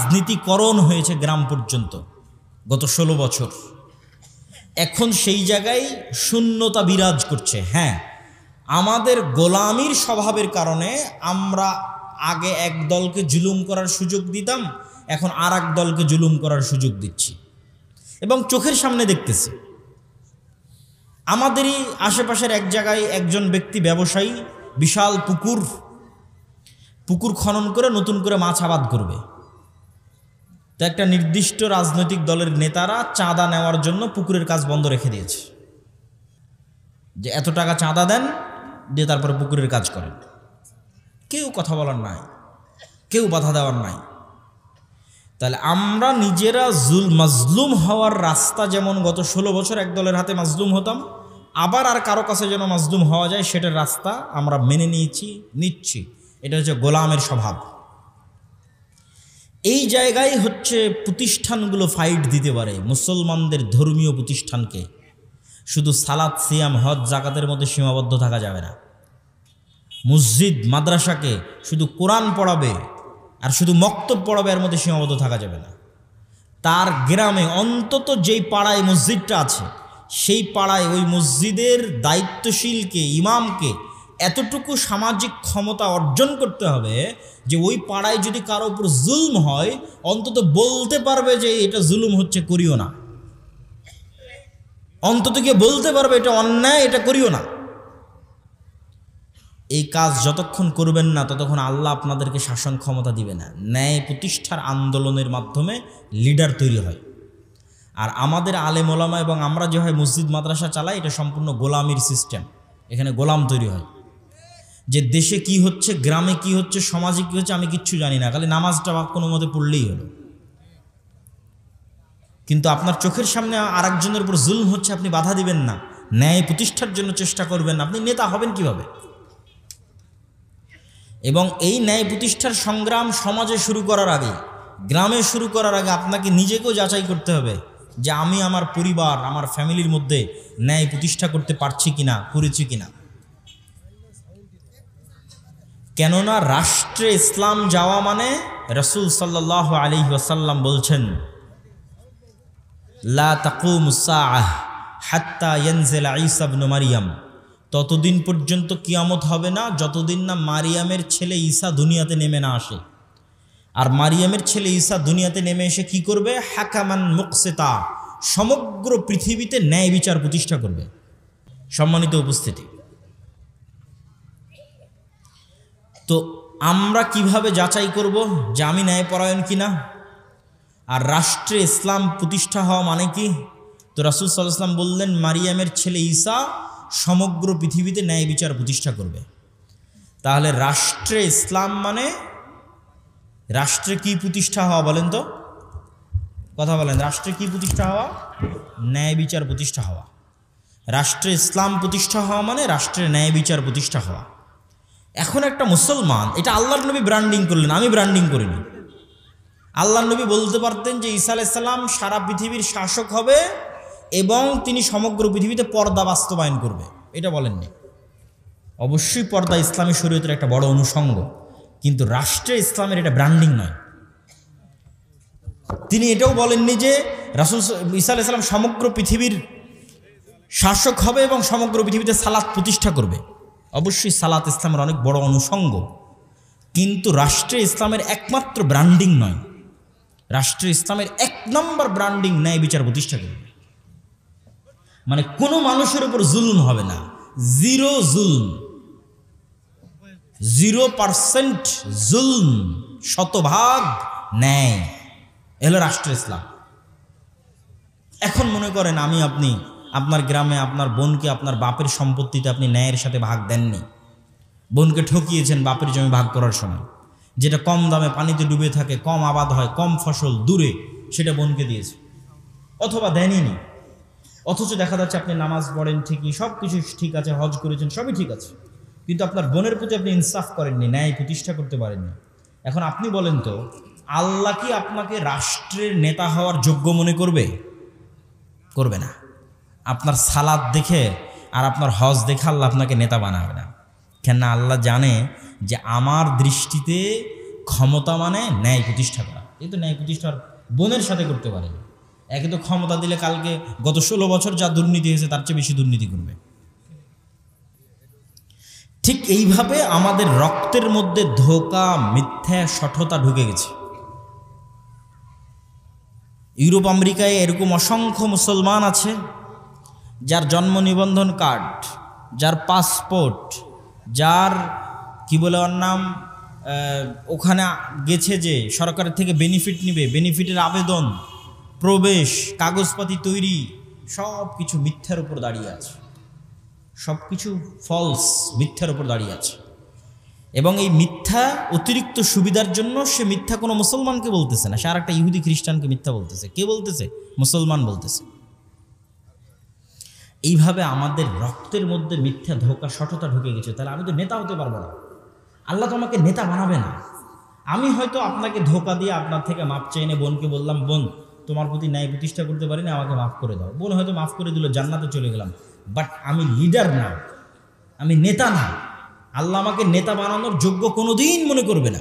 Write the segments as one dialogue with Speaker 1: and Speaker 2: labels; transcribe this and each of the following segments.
Speaker 1: রাজনীতিকরণ হয়েছে গ্রাম পর্যন্ত গত 16 বছর। এখন সেই জায়গায় শূন্যতা বিরাজ করছে। হ্যাঁ, আমাদের গোলামির স্বভাবের কারণে আমরা আগে এক দলকে জুলুম করার সুযোগ দিতাম, এখন আর এক দলকে জুলুম করার সুযোগ দিচ্ছি এবং চোখের সামনে দেখতেছি। আমাদেরই আশেপাশের এক জায়গায় একজন ব্যক্তি ব্যবসায়ী বিশাল পুকুর খনন করে নতুন করে মাছ আবাদ করবে। তো একটা নির্দিষ্ট রাজনৈতিক দলের নেতারা চাঁদা নেওয়ার জন্য পুকুরের কাজ বন্ধ রেখে দিয়েছে, যে এত টাকা চাঁদা দেন, দিয়ে তারপরে পুকুরের কাজ করেন। কেউ কথা বলার নাই, কেউ বাধা দেওয়ার নাই। তাহলে আমরা নিজেরা মাজলুম হওয়ার রাস্তা, যেমন গত 16 বছর এক দলের হাতে মাজলুম হতাম, আবার আর কারো কাছে যেন মাজলুম হওয়া যায় সেটার রাস্তা আমরা মেনে নিচ্ছি। এটা হচ্ছে গোলামের স্বভাব। এই জায়গায় হচ্ছে প্রতিষ্ঠানগুলো ফাইট দিতে পারে মুসলমানদের ধর্মীয় প্রতিষ্ঠানকে। শুধু সালাত, সিয়াম, হজ, যাকাতের মধ্যে সীমাবদ্ধ থাকা যাবে না। মসজিদ, মাদ্রাসাকে শুধু কোরআন পড়াবে আর শুধু মক্তব পড়াবে, এর মধ্যে সীমাবদ্ধ থাকা যাবে না। তার গ্রামে অন্তত যেই পাড়ায় মসজিদটা আছে, সেই পাড়ায় ওই মসজিদের দায়িত্বশীলকে, ইমামকে এতটুকু সামাজিক ক্ষমতা অর্জন করতে হবে যে ওই পাড়ায় যদি কারো উপর জুলম হয়, অন্তত বলতে পারবে যে এটা জুলুম হচ্ছে, করিও না। অন্তত গিয়ে বলতে পারবে এটা অন্যায়, এটা করিও না। এই কাজ যতক্ষণ করবেন না, ততক্ষণ আল্লাহ আপনাদেরকে শাসন ক্ষমতা দিবে না। ন্যায় প্রতিষ্ঠার আন্দোলনের মাধ্যমে লিডার তৈরি হয়। আর আমাদের আলেম ওলামা এবং আমরা যেভাবে মসজিদ মাদ্রাসা চালাই, এটা সম্পূর্ণ গোলামির সিস্টেম। এখানে গোলাম তৈরি হয়, যে দেশে কি হচ্ছে, গ্রামে কি হচ্ছে, সমাজে কি হচ্ছে আমি কিচ্ছু জানি না, খালি নামাজটা কোনো মতে পড়লেই হলো। কিন্তু আপনার চোখের সামনে আরেকজনের উপর জুলম হচ্ছে, আপনি বাধা দিবেন না, ন্যায় প্রতিষ্ঠার জন্য চেষ্টা করবেন। আপনি নেতা হবেন কিভাবে? এবং এই ন্যায় প্রতিষ্ঠার সংগ্রাম সমাজে শুরু করার আগে, গ্রামে শুরু করার আগে আপনাকে নিজেকেও যাচাই করতে হবে যে আমি আমার পরিবার, আমার ফ্যামিলির মধ্যে ন্যায় প্রতিষ্ঠা করতে পারছি কিনা, করেছি কিনা। কেননা রাষ্ট্রে ইসলাম যাওয়া মানে রাসূল সাল্লাল্লাহু আলাইহি ওয়াসাল্লাম বলছেন, লা তাকুমুস সাআহ হাত্তা ইয়ানজিলা ঈসা ইবনে মারইয়াম। ততদিন পর্যন্ত কিয়ামত হবে না যতদিন না মারিয়ামের ছেলে ঈসা দুনিয়াতে নেমে না আসে। আর মারিয়ামের ছেলে ঈসা দুনিয়াতে নেমে এসে কি করবে? হাকামান মুকসিতা, সমগ্র পৃথিবীতে ন্যায় বিচার প্রতিষ্ঠা করবে। সম্মানিত উপস্থিতি, তো আমরা কিভাবে যাচাই করব যে আমি ন্যায়পরায়ণ কিনা? আর রাষ্ট্রে ইসলাম প্রতিষ্ঠা হওয়া মানে কি? তো রাসূল সাল্লাল্লাহু আলাইহি ওয়াসাল্লাম বললেন, মারিয়ামের ছেলে ঈসা সমগ্র পৃথিবীতে ন্যায় বিচার প্রতিষ্ঠা করবে। তাহলে রাষ্ট্রে ইসলাম মানে রাষ্ট্রে কি প্রতিষ্ঠা হওয়া? বলেন তো, কথা বলেন। রাষ্ট্রে কি প্রতিষ্ঠা হওয়া? ন্যায় বিচার প্রতিষ্ঠা হওয়া। রাষ্ট্রে ইসলাম প্রতিষ্ঠা হওয়া মানে রাষ্ট্রে ন্যায় বিচার প্রতিষ্ঠা হওয়া। এখন একটা মুসলমান, এটা আল্লাহর নবী ব্র্যান্ডিং করলেন, আমি ব্র্যান্ডিং করিনি। আল্লাহর নবী বলতে পারতেন যে ঈসা আলাইহিস সালাম সারা পৃথিবীর শাসক হবে এবং তিনি সমগ্র পৃথিবীতে পর্দা বাস্তবায়ন করবে, এটা বলেননি। অবশ্যই পর্দা ইসলামী শরীয়তের একটা বড় অনুষঙ্গ, কিন্তু রাষ্ট্রে ইসলামের এটা ব্র্যান্ডিং নয়। তিনি এটাও বলেননি যে রাসূল ঈসা আলাইহিস সালাম সমগ্র পৃথিবীর শাসক হবে এবং সমগ্র পৃথিবীতে সালাত প্রতিষ্ঠা করবে। অবশ্যই সালাত ইসলামের অনেক বড় অনুষঙ্গ, কিন্তু রাষ্ট্রে ইসলামের একমাত্র ব্র্যান্ডিং নয়। রাষ্ট্রে ইসলামের 1 নম্বর ব্র্যান্ডিং ন্যায় বিচার প্রতিষ্ঠা করবে। মানে কোনো মানুষের উপর জুলুম হবে না, জিরো জুলম, 0% জুলম, শতভাগ ন্যায়, এলো রাষ্ট্র ইসলাম। এখন মনে করেন আমি আপনি আপনার গ্রামে আপনার বোনকে আপনার বাপের সম্পত্তিতে আপনি ন্যায়ের সাথে ভাগ দেননি, বোনকে ঠকিয়েছেন বাপের জমি ভাগ করার সময়, যেটা কম দামে পানিতে ডুবে থাকে, কম আবাদ হয়, কম ফসল, দূরে, সেটা বোনকে দিয়েছে, অথবা দেনইনি। অথচ দেখা যাচ্ছে আপনি নামাজ পড়েন ঠিকই, সব কিছু ঠিক আছে, হজ করেছেন, সবই ঠিক আছে, কিন্তু আপনার বোনের প্রতি আপনি ইনসাফ করেননি, ন্যায় প্রতিষ্ঠা করতে পারেননি। এখন আপনি বলেন তো, আল্লাহ কি আপনাকে রাষ্ট্রের নেতা হওয়ার যোগ্য মনে করবে? করবে না। আপনার সালাত দেখে আর আপনার হজ দেখে আল্লাহ আপনাকে নেতা বানাবে না। কেননা আল্লাহ জানে যে আমার দৃষ্টিতে ক্ষমতা মানে ন্যায় প্রতিষ্ঠা করা। এই তো ন্যায় প্রতিষ্ঠার বোনের সাথে করতে পারে। একে তো ক্ষমতা দিলে কালকে গত 16 বছর যা দুর্নীতি হয়েছে তার চেয়ে বেশি দুর্নীতি করবে। ঠিক এইভাবে আমাদের রক্তের মধ্যে ধোঁকা, মিথ্যা, শঠতা ঢুকে গেছে। ইউরোপ আমেরিকায় এরকম অসংখ্য মুসলমান আছে যার জন্ম নিবন্ধন কার্ড, যার পাসপোর্ট, যার কি বলে ওর নাম, ওখানে গেছে যে সরকারের থেকে বেনিফিট নিবে, বেনিফিটের আবেদন, প্রবেশ, কাগজপাতি তৈরি, সব কিছু মিথ্যার উপর দাঁড়িয়ে আছে, সব কিছু ফলস, মিথ্যার উপর দাঁড়িয়ে আছে। এবং এই মিথ্যা অতিরিক্ত সুবিধার জন্য সে মিথ্যা কোনো মুসলমানকে বলতেছে না, সে আর একটা ইহুদি খ্রিস্টানকে মিথ্যা বলতেছে। কে বলতেছে? মুসলমান বলতেছে। এইভাবে আমাদের রক্তের মধ্যে মিথ্যা, ধোঁকা, শঠতা ঢুকে গেছে। তাহলে আমি তো নেতা হতে পারবো না, আল্লাহ তো আমাকে নেতা বানাবে না। আমি হয়তো আপনাকে ধোঁকা দিয়ে আপনার থেকে মাপ চেয়ে এনে বোনকে বললাম, বোন তোমার প্রতি ন্যায় প্রতিষ্ঠা করতে পারি না, আমাকে মাফ করে দাও। বোন হয়তো মাফ করে দিল, জান্নাতে চলে গেলাম। বাট আমি লিডার না, আমি নেতা না। আল্লাহ আমাকে নেতা বানানোর যোগ্য কোনোদিন মনে করবে না।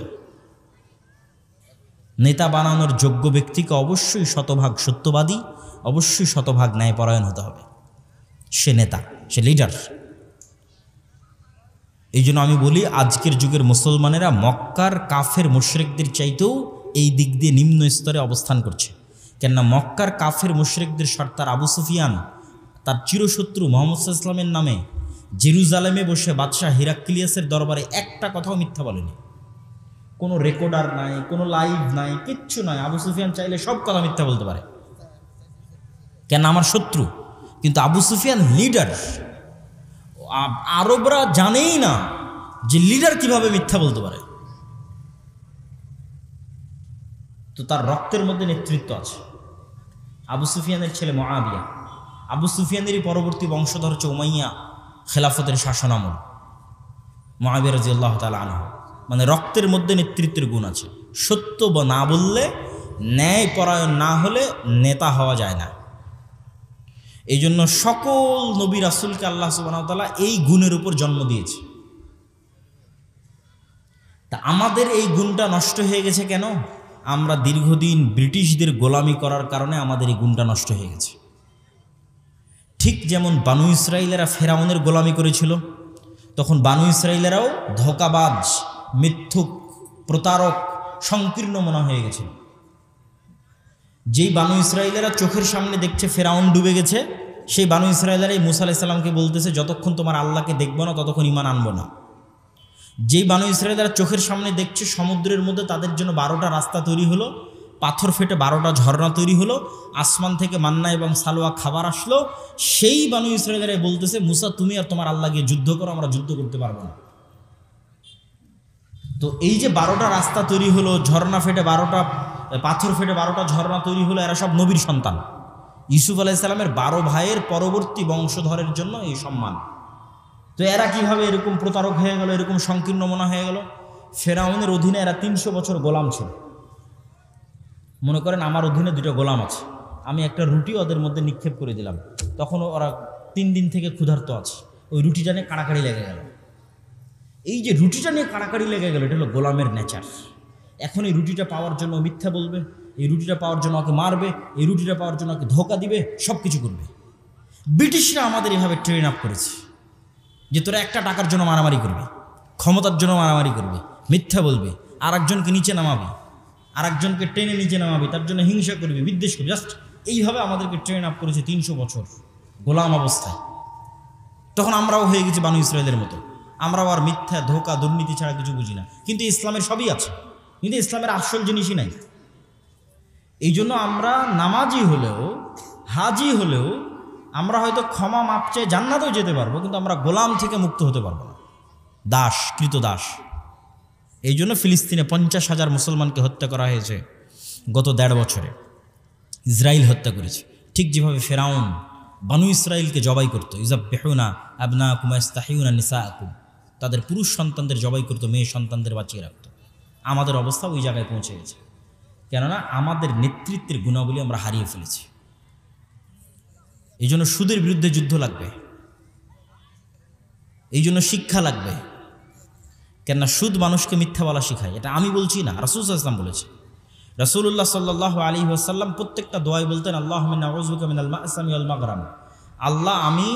Speaker 1: নেতা বানানোর যোগ্য ব্যক্তিকে অবশ্যই শতভাগ সত্যবাদী, অবশ্যই শতভাগ ন্যায়পরায়ণ হতে হবে। সে নেতা, সে লিডার। এই জন্য আমি বলি, আজকের যুগের মুসলমানেরা মক্কার কাফের মুশরিকদের চাইতেও এই দিক দিয়ে নিম্ন স্তরে অবস্থান করছে। কেননা মক্কার কাফের মুশরিকদের সর্দার আবু সুফিয়ান তার চিরশত্রু মুহাম্মদ সাল্লাল্লাহু আলাইহি ওয়াসাল্লামের নামে জেরুজালেমে বসে বাদশাহ হিরাক্লিয়াসের দরবারে একটা কথাও মিথ্যা বলেনি। কোনো রেকর্ডার নাই, কোনো লাইভ নাই, কিচ্ছু নাই। আবু সুফিয়ান চাইলে সব কথা মিথ্যা বলতে পারে, কেন? আমার শত্রু। কিন্তু আবু সুফিয়ান লিডার। আরবরা জানেই না যে লিডার কিভাবে মিথ্যা বলতে পারে। তো তার রক্তের মধ্যে নেতৃত্ব আছে। আবু সুফিয়ানের ছেলে মুআবিয়া, আবু সুফিয়ানেরই পরবর্তী বংশধর হচ্ছে উমাইয়া খেলাফতের শাসনামল, মুআবিয়া রাদিয়াল্লাহু তাআলা আনহু। মানে রক্তের মধ্যে নেতৃত্বের গুণ আছে। সত্য বা না বললে, ন্যায় পরায়ণ না হলে নেতা হওয়া যায় না। এই জন্য সকল নবী রাসূলকে আল্লাহ সুবহানাহু ওয়া তাআলা এই গুণের উপর জন্ম দিয়েছে। তা আমাদের এই গুণটা নষ্ট হয়ে গেছে কেন? আমরা দীর্ঘদিন ব্রিটিশদের গোলামি করার কারণে আমাদের এই গুণটা নষ্ট হয়ে গেছে। ঠিক যেমন বানু ইসরাইলেরা ফেরাউনের গোলামি করেছিল, তখন বানু ইসরাইলেরাও ধোঁকাবাজ, মিথ্যুক, প্রতারক, সংকীর্ণ মনা হয়ে গেছিল। যেই বানু ইসরাইলেরা চোখের সামনে দেখছে ফেরাউন ডুবে গেছে, সেই বানু ইসরাইলেরাই মুসা আলাইহিস সালামকে বলতেছে, যতক্ষণ তোমার আল্লাহকে দেখবো না ততক্ষণ ঈমান আনবো না। যেই বানু ইসরাইলেরা চোখের সামনে দেখছে সমুদ্রের মধ্যে তাদের জন্য 12টা রাস্তা তৈরি হলো, পাথর ফেটে 12টা ঝর্ণা তৈরি হলো, আসমান থেকে মান্না এবং সালোয়া খাবার আসলো, সেই বানু ইসরাইলেরাই বলতেছে, মুসা তুমি আর তোমার আল্লাহ গিয়ে যুদ্ধ করো, আমরা যুদ্ধ করতে পারবো না। তো এই যে 12টা রাস্তা তৈরি হলো, ঝর্ণা ফেটে 12টা, পাথর ফেটে 12টা ঝর্ণা তৈরি হলো, এরা সব নবীর সন্তান। ইউসুফ আলাইহিস সালামের 12 ভাইয়ের পরবর্তী বংশধরের জন্য এই সম্মান। তো এরা কিভাবে এরকম প্রতারক হয়ে গেল, এরকম সংকীর্ণ মনা হয়ে গেল? ফেরাউনের অধীনে এরা 300 বছর গোলাম ছিল। মনে করেন আমার অধীনে 2টা গোলাম আছে, আমি একটা রুটি ওদের মধ্যে নিক্ষেপ করে দিলাম, তখন ওরা 3 দিন থেকে ক্ষুধার্ত আছে, ওই রুটিটা নিয়ে কাড়াকাড়ি লেগে গেল। এই যে রুটিটা নিয়ে কাড়াকাড়ি লেগে গেল, এটা হলো গোলামের নেচার। এখন এই রুটিটা পাওয়ার জন্য মিথ্যা বলবে, এই রুটিটা পাওয়ার জন্য ওকে মারবে, এই রুটিটা পাওয়ার জন্য ওকে ধোঁকা দিবে, সব কিছু করবে। ব্রিটিশরা আমাদের এভাবে ট্রেন আপ করেছে যে তোরা একটা টাকার জন্য মারামারি করবে, ক্ষমতার জন্য মারামারি করবে, মিথ্যা বলবে, আর একজনকে নিচে নামাবে, আর একজনকে টেনে নিচে নামাবে, তার জন্য হিংসা করবে, বিদ্বেষ করবে। জাস্ট এইভাবে আমাদেরকে ট্রেন আপ করেছে 300 বছর গোলাম অবস্থায়। তখন আমরাও হয়ে গেছি বানু ইসরায়েলের মতো, আমরাও আর মিথ্যা, ধোঁকা, দুর্নীতি ছাড়া কিছু বুঝি না। কিন্তু ইসলামের সবই আছে, কিন্তু ইসলামের আসল জিনিসই নাই। এই জন্য আমরা নামাজি হলেও, হাজি হলেও, আমরা হয়তো ক্ষমা মাপ চেয়ে জান্নাতেও যেতে পারবো, কিন্তু আমরা গোলাম থেকে মুক্ত হতে পারবো না, দাস, কৃতদাস। এই জন্য ফিলিস্তিনে 50,000 মুসলমানকে হত্যা করা হয়েছে গত 1.5 বছরে। ইসরায়েল হত্যা করেছে, ঠিক যেভাবে ফেরাউন বানু ইসরায়েলকে জবাই করতো। ইযাববিহুনা আবনাকুম ওয়া ইস্তাহিউনা নিসাআকুম, তাদের পুরুষ সন্তানদের জবাই করতো, মেয়ে সন্তানদের বাঁচিয়ে রাখতো। আমাদের অবস্থা ওই জায়গায় পৌঁছে গেছে, কেননা আমাদের নেতৃত্বের গুণাবলী আমরা হারিয়ে ফেলেছি। এই জন্য সুদের বিরুদ্ধে যুদ্ধ লাগবে, এই জন্য শিক্ষা লাগবে। কেননা সুদ মানুষকে মিথ্যা বলা শেখায়। এটা আমি বলছি না, রাসূল সাল্লাল্লাহু আলাইহি ওয়াসাল্লাম বলেছে। রাসূলুল্লাহ সাল্লাল্লাহু আলাইহি ওয়াসাল্লাম প্রত্যেকটা দোয়ায় বলতেন আল্লাহুম্মা নাউযুবিকা মিনাল মা'সামি ওয়াল মাগরাম, আল্লাহ আমি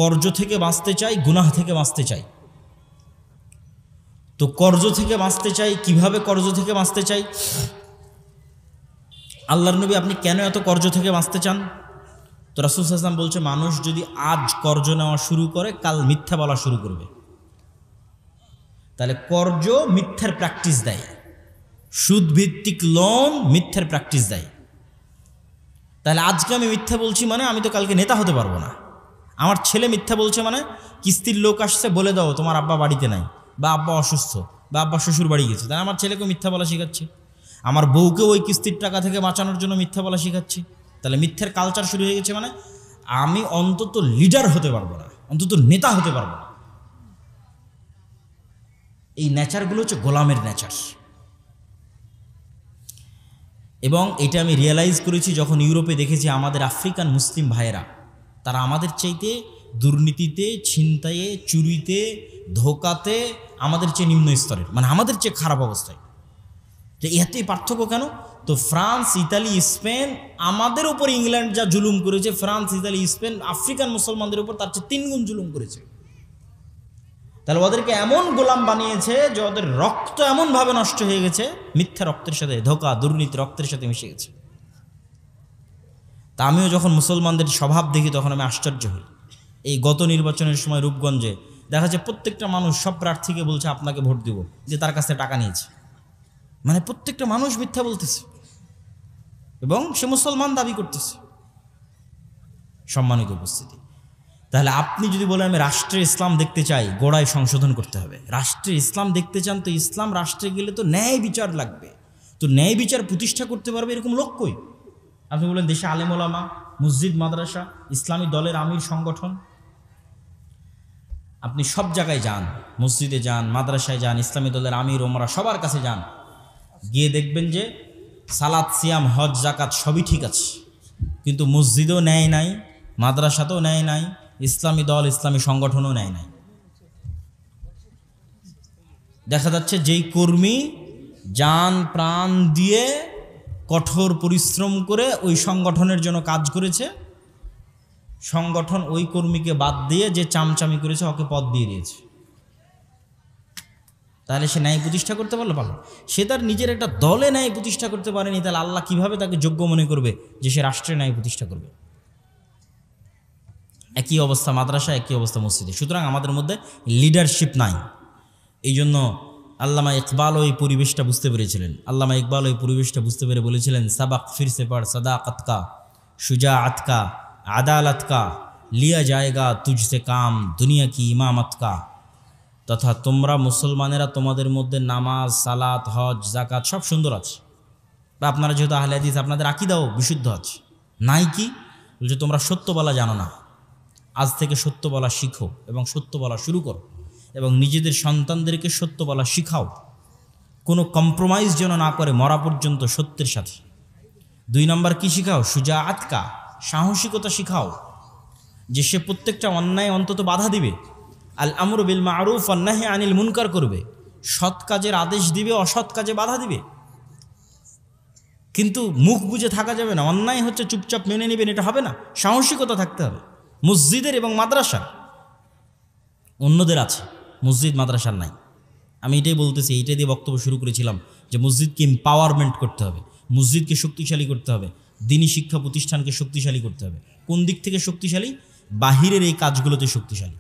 Speaker 1: কর্জ থেকে বাঁচতে চাই, গুনাহ থেকে বাঁচতে চাই। তো কর্জ থেকে বাঁচতে চাই, কিভাবে কর্জ থেকে বাঁচতে চাই? আল্লাহর নবী আপনি কেন এত কর্জ থেকে বাঁচতে চান? তো রাসূল সাল্লাল্লাহু আলাইহি ওয়াসাল্লাম বলছে মানুষ যদি আজ কর্জ নেওয়া শুরু করে কাল মিথ্যা বলা শুরু করবে। তাহলে কর্জ মিথ্যার প্র্যাকটিস দেয়, সুদ ভিত্তিক লোন মিথ্যার প্র্যাকটিস দেয়। তাহলে আজকে আমি মিথ্যা বলছি মানে আমি তো কালকে নেতা হতে পারবো না। আমার ছেলে মিথ্যা বলছে মানে কিস্তির লোক আসছে বলে দাও তোমার আব্বা বাড়িতে নাই, বা আব্বা অসুস্থ, বা আব্বা শ্বশুর বাড়ি গেছে, তাই আমার ছেলেকেও মিথ্যা বলা শেখাচ্ছে। আমার বউকেও ওই কিস্তির টাকা থেকে বাঁচানোর জন্য মিথ্যা বলা শেখাচ্ছে। তাহলে মিথ্যার কালচার শুরু হয়ে গেছে, মানে আমি অন্তত লিডার হতে পারবো না, অন্তত নেতা হতে পারবো না। এই নেচারগুলো হচ্ছে গোলামের নেচার। এবং এটা আমি রিয়েলাইজ করেছি যখন ইউরোপে দেখেছি আমাদের আফ্রিকান মুসলিম ভাইয়েরা, তারা আমাদের চাইতে দুর্নীতিতে, ছিনতাইয়ে, চুরিতে, ধোকাতে আমাদের চেয়ে নিম্ন স্তরের, মানে আমাদের চেয়ে খারাপ অবস্থায়। তো এতেই পার্থক্য কেন? তো ফ্রান্স, ইতালি, স্পেন আমাদের উপর ইংল্যান্ড যা জুলুম করেছে, ফ্রান্স, ইতালি, স্পেন আফ্রিকান মুসলমানদের উপর তার চেয়ে 3 গুণ জুলুম করেছে। তাহলে ওদেরকে এমন গোলাম বানিয়েছে যে ওদের রক্ত এমনভাবে নষ্ট হয়ে গেছে, মিথ্যা রক্তের সাথে, ধোকা দুর্নীতি রক্তের সাথে মিশে গেছে। তা আমিও যখন মুসলমানদের স্বভাব দেখি তখন আমি আশ্চর্য হই। এই গত নির্বাচনের সময় রূপগঞ্জে দেখা যায় প্রত্যেকটা মানুষ সব প্রার্থীকে বলছে আপনাকে ভোট দিব, যে তার কাছে টাকা নিয়েছে। মানে প্রত্যেকটা মানুষ মিথ্যা বলতেছে এবং সে মুসলমান দাবি করতেছে। সম্মানিত উপস্থিতি, তাহলে আপনি যদি বলেন আমি রাষ্ট্রে ইসলাম দেখতে চাই, গোড়ায় সংশোধন করতে হবে। রাষ্ট্রে ইসলাম দেখতে চান তো ইসলাম রাষ্ট্রে গেলে তো ন্যায় বিচার লাগবে। তো ন্যায় বিচার প্রতিষ্ঠা করতে পারবে এরকম লোক কই? আপনি বলেন দেশে আলেম ওলামা, মসজিদ, মাদ্রাসা, ইসলামী দলের আমির সংগঠন। আপনি সব জায়গায় যান, মসজিদে যান, মাদ্রাসায় যান, ইসলামী দলের আমির ওমরা সবার কাছে যান, গিয়ে দেখবেন যে সালাত, সিয়াম, হজ, জাকাত সবই ঠিক আছে, কিন্তু মসজিদও ন্যায় নাই, মাদ্রাসাতেও ন্যায় নাই, ইসলামী দল, ইসলামী সংগঠনও ন্যায় নাই। দেখা যাচ্ছে যেই কর্মী জান প্রাণ দিয়ে কঠোর পরিশ্রম করে ওই সংগঠনের জন্য কাজ করেছে, সংগঠন ওই কর্মীকে বাদ দিয়ে যে চামচামি করেছে ওকে পদ দিয়ে দিয়েছে। তাহলে সে ন্যায় প্রতিষ্ঠা করতে পারলো? পারলো। সে তার নিজের একটা দলে ন্যায় প্রতিষ্ঠা করতে পারেনি, তাহলে আল্লাহ কিভাবে তাকে যোগ্য মনে করবে যে সে রাষ্ট্রে ন্যায় প্রতিষ্ঠা করবে? একই অবস্থা মাদ্রাসা, একই অবস্থা মসজিদে। সুতরাং আমাদের মধ্যে লিডারশিপ নাই। এই জন্য আল্লামা ইকবাল ওই পরিবেশটা বুঝতে পেরেছিলেন। আল্লামা ইকবাল ওই পরিবেশটা বুঝতে পেরে বলেছিলেন, সাবাক ফিরসে পড় সাদাকত কা, শুজাআত কা, আদালত কা, লিয়া জায়েগা তুঝসে কাম, দুনিয়া কি ইমামত কা। তথা তোমরা মুসলমানেরা তোমাদের মধ্যে নামাজ, সালাত, হজ, জাকাত সব সুন্দর আছে, বা আপনারা যেহেতু আহলে হাদিস আপনাদের আকীদাও বিশুদ্ধ আছে, নাই কি? বলছে তোমরা সত্য বলা জানো না, আজ থেকে সত্য বলা শিখো এবং সত্য বলা শুরু করো, এবং নিজেদের সন্তানদেরকে সত্য বলা শিখাও, কোনো কম্প্রোমাইজ যেন না করে মরা পর্যন্ত সত্যের সাথে। 2 নম্বর কি শিখাও? শুজাআত কা, সাহসিকতা শিখাও, যে সে প্রত্যেকটা অন্যায় অন্তত বাধা দিবে, আল আমরু বিল মারুফ ওয়ান নাহি আনিল মুনকার করবে, সৎ কাজের আদেশ দিবে, অসৎ কাজে বাধা দিবে। কিন্তু মুখ বুজে থাকা যাবে না, অন্যায় হচ্ছে চুপচাপ মেনে নেবেন এটা হবে না, সাহসিকতা থাকতে হবে। মসজিদের এবং মাদ্রাসার, অন্যদের আছে, মসজিদ মাদ্রাসার নাই। আমি এটাই বলতেছি, এইটাই দিয়ে বক্তব্য শুরু করেছিলাম যে মসজিদকে এম্পাওয়ারমেন্ট করতে হবে, মসজিদকে শক্তিশালী করতে হবে, দিনী শিক্ষা প্রতিষ্ঠানকে শক্তিশালী করতে হবে। কোন দিক থেকে শক্তিশালী? বাহিরের এই কাজগুলোতে শক্তিশালী।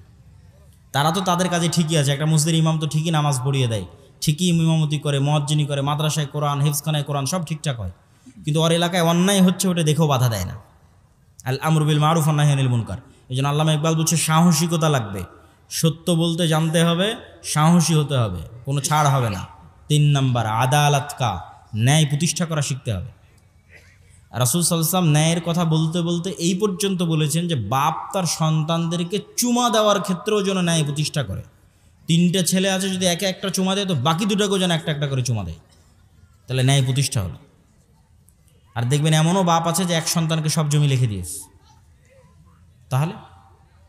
Speaker 1: তারা তো তাদের কাজে ঠিকই আছে, একটা মসজিদের ইমাম তো ঠিকই নামাজ পড়িয়ে দেয়, ঠিকই ইমামতি করে, মুয়াজ্জিনি করে, মাদ্রাসায় কোরআন, হেফজখানায় কোরআন সব ঠিকঠাক হয়, কিন্তু ওর এলাকায় অন্যায় হচ্ছে ওটা দেখেও বাধা দেয় না। আল আমরু বিল মারুফ ওয়ান নাহি আনিল মুনকার। এই জন্য আল্লামা ইকবাল বলছে সাহসিকতা লাগবে, সত্য বলতে জানতে হবে, সাহসী হতে হবে, কোনো ছাড় হবে না। 3 নম্বর আদালত কা, ন্যায় প্রতিষ্ঠা করা শিখতে হবে। রাসূল সাল্লাল্লাহু আলাইহি ওয়াসাল্লাম ন্যায়ের কথা বলতে বলতে এই পর্যন্ত বলেছেন যে বাপ তার সন্তানদেরকে চুমা দেওয়ার ক্ষেত্রেও যেন ন্যায় প্রতিষ্ঠা করে। 3টে ছেলে আছে, যদি একে একটা চুমা দেয় তো বাকি 2টাকেও যেন একটা একটা করে চুমা দেয়, তাহলে ন্যায় প্রতিষ্ঠা হলো। আর দেখবেন এমনও বাপ আছে যে এক সন্তানকে সব জমি লিখে দিয়েছে, তাহলে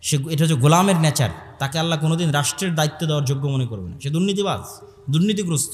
Speaker 1: সে, এটা হচ্ছে গোলামের নেচার, তাকে আল্লাহ কোনোদিন রাষ্ট্রের দায়িত্ব দেওয়ার যোগ্য মনে করবে না, সে দুর্নীতিবাজ, দুর্নীতিগ্রস্ত।